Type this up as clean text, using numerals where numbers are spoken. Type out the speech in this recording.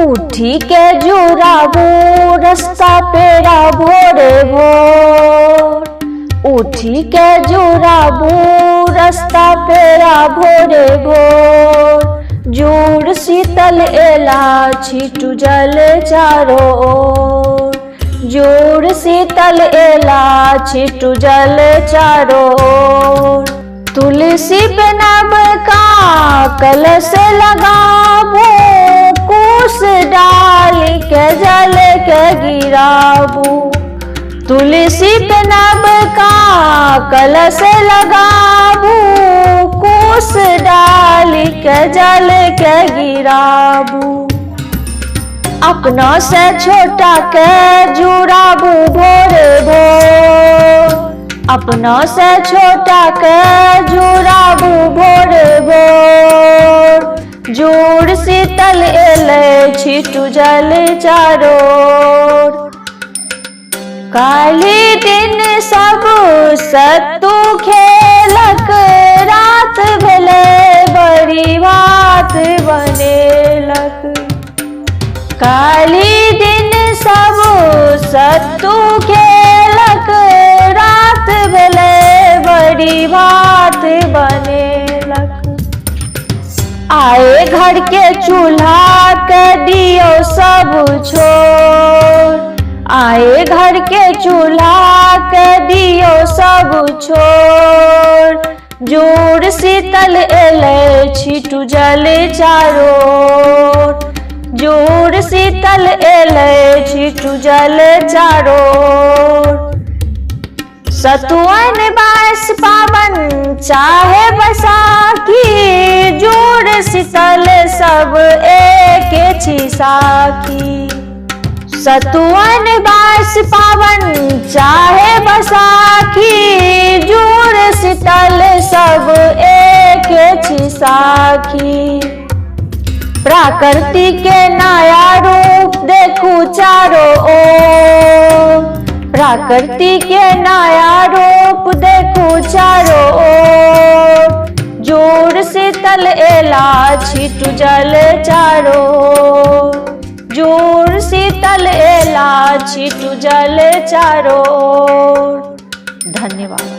उठी के जुराबू रास्ता पेड़ा भोरे भोर। उठी के जुराबू रास्ता पेड़ा भोरे भोर। जूड़ शीतल एला छिटू जल चारो ओर। जूड़ शीतल एला छिटू जल चारो ओर। तुलसी पे नबका कलश लगाबू। कुश डाल के जल के गिराबू। तुलसी पे नबका कलश लगाबू। कुश डाल के जल के गिराबू। अपना से छोटा के जुराबू भोरे भोर। अपना से छोटा के जुराबू भोरे भोर। जूड़ शीतल एले छिटू जल चारो ओर। काली दिन सब सत्तू खेलक। रात भेले बड़ी भात बनेलक। काली दिन सब सत्तू खेलक। रात भेले बड़ी भात बनेलक। आए घर के चूल्हा के दियो सब छोड़। आए घर के चूल्हा के दियो सब छोड़। जूड़ शीतल एले छिटू जल चारो ओर। जूड़ शीतल एले छिटू जल चारो ओर। सतुअन बास पावन चाहे बैसाखी। जूड़ शीतल सब एक छी साखी। सतुअन बास पावन चाहे बैसाखी। जूड़ शीतल सब एक छी साखी। प्रकृति के नया रूप देखू चारो ओर। प्रकृति के नया रूप देखू चारो ओर। जूड़ शीतल एला छिटू जल चारो ओर। जूड़ शीतल एला छिटू जल चारो ओर। धन्यवाद।